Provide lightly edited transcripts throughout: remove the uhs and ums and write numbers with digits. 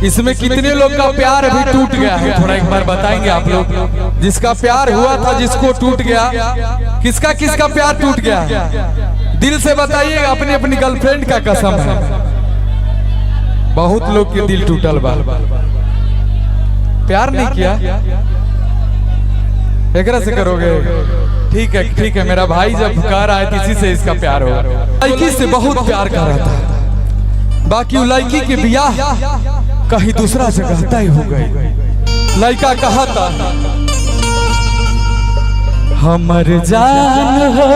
इसमें कितने लोग का प्यार अभी टूट गया है, थोड़ा एक बार बताएंगे आप लोग। जिसका प्यार हुआ था, जिसको टूट गया, किसका किसका प्यार टूट गया, दिल से बताइएगा। अपनी अपनी गर्लफ्रेंड का कसम है, बहुत लोग के दिल टूटल बा, प्यार नहीं किया। एकरा से करोगे? ठीक है ठीक है, मेरा भाई जब कह रहा है किसी से इसका प्यार हो, लड़की से बहुत प्यार कर रहा था, बाकी लड़की के बियाह कहीं दूसरा जगह तय हो गई। लड़का कहा था हमर जान हो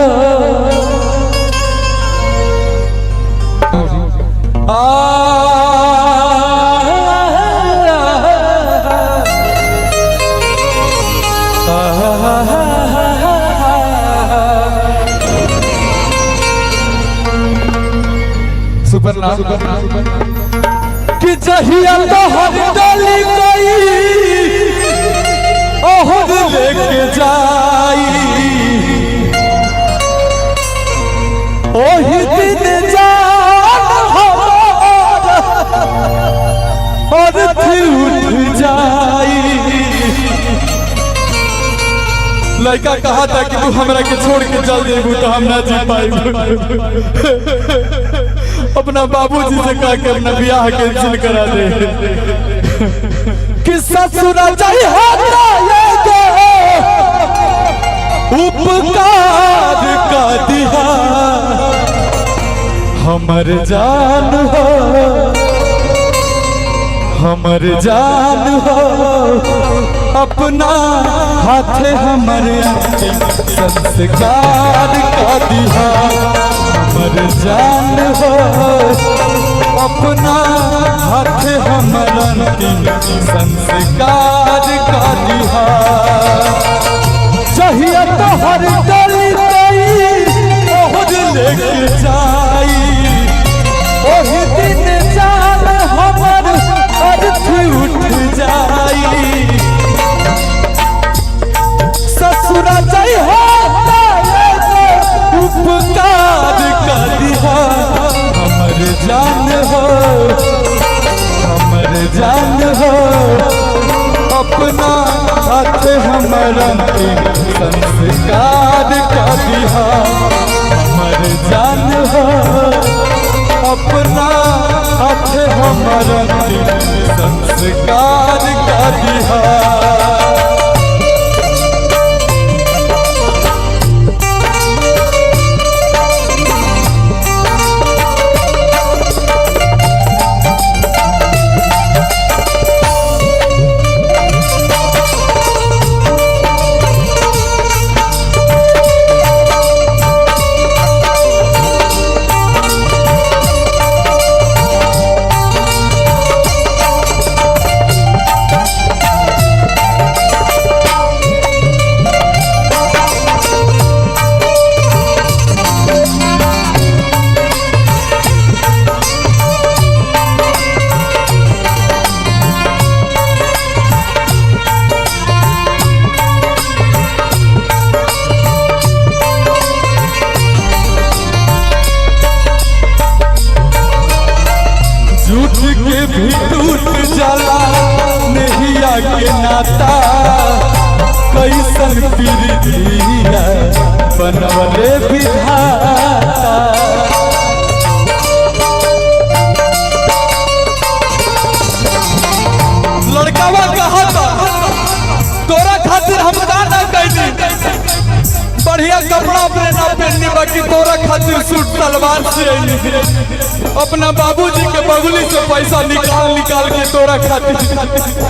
सुपर ना कि जहिया तो हर डोली कोई ओहद लेके जाई, ओही दिन जान हमारा और उठ जाई। लड़का कहा था कि तू हमरा के छोड़ के चल जेबू तो हम ना जी पाएबू। अपना बाबूजी से कहा के अपना ब्याह कैंसिल करा दे। कि ससुरा चाहिए उपकार का दिया हमर जान हो, हमर जान हो, अपना हाथे हमर संस्कार का दिया हमर जान हो, अपना हाथ हमर संस्कार का दिया। चाहिए तो हर डली ओहद लेके जाई, ओही दिन जान हमर अर्थ उठ जाई। ससुरा चाहिए उपकार का दिया हमर जान हो, हमर जान हो, अपना हाथ हमर संस्कार का दिया हमर जान हो, अपना हाथ हमर संस्कार का दिया। भी टूट जाला नहिया के नाता, कैसन प्रीतिया बनवले विधाता। लड़कावा कहा था तोरा खातिर हम ना कैली, बढ़िया कपड़ा अपने ना पहननी, बाकी तोरा खातिर सूट सलवार से अपना बाबूजी के बगुली से पैसा निकाल निकाल के तोरा खातिर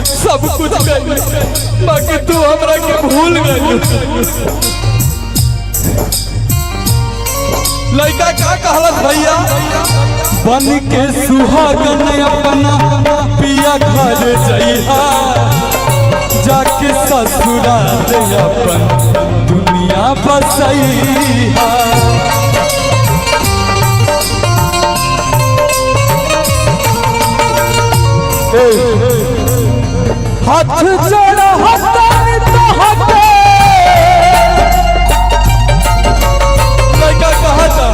सब कुछ कैली, बाकी तू हमरा के भूल गई। लड़का का कहलत भैया बन के सुहागन अपना पिया घर जइहा, जाके ससुराल अपन दुनिया बसैहा। हाथ जोड़ा हटाए तो हटे, लड़का कहा था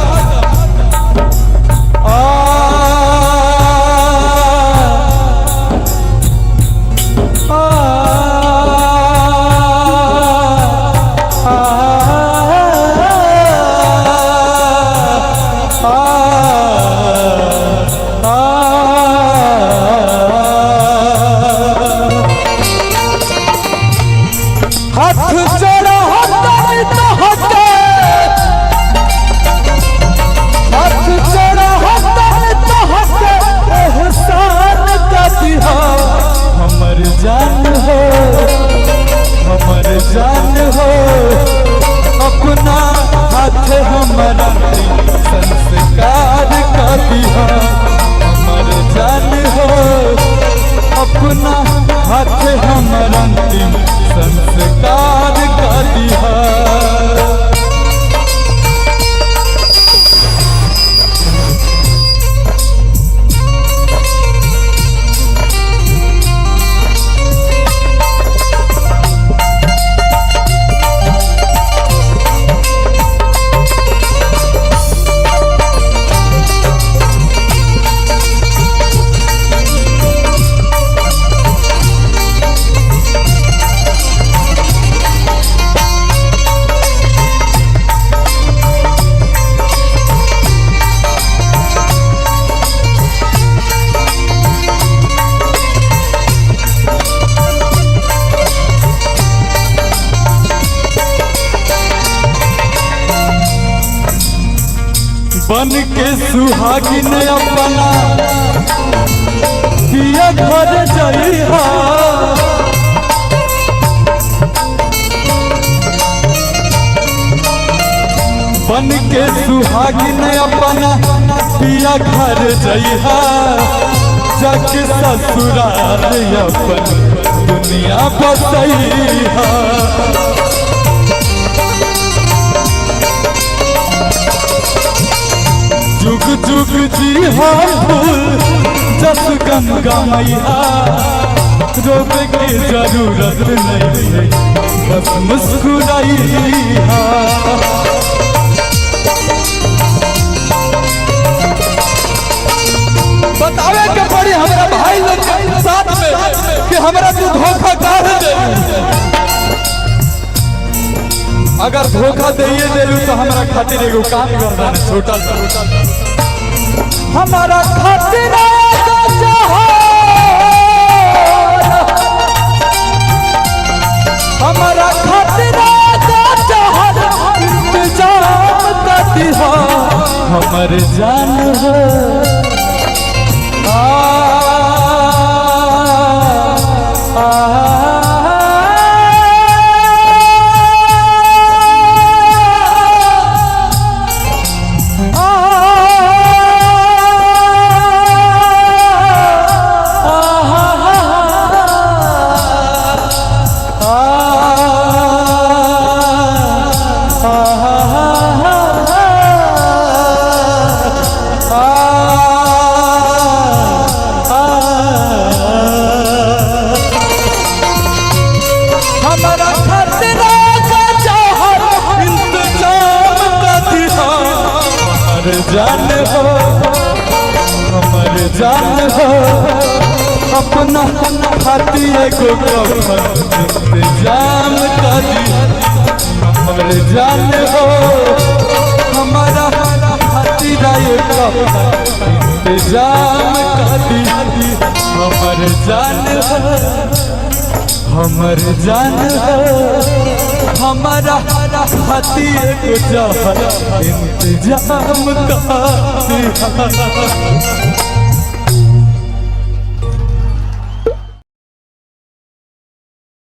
के सुहागिन अपना पिया घर जइहा बन के सुहागिन अपना पिया घर जइहा जाके ससुराल अपन दुनिया बसइहा जुग जुग जी फूल जस गंगा मैया रोवे की जरूरत नहीं बस मुस्कुराइहा बतावे के पड़ी हमारा भाई लोग साथ में कि हमरा तू धोखा काहे दे अगर धोखा दे तो हमारा खातिर एगो काम करना है छोटा सा हमारा खातिर हमारा खातिर इंतजाम कर दिहा हमर जान हो जान हो हमर जान हो अपना खातिर एगो इंतजाम कर दी हमर जान हो हमारा खातिर एगो इंतजाम कर दी हमर जान हो हमर जान हो हमारा खातिर एगो इंतजाम कर दी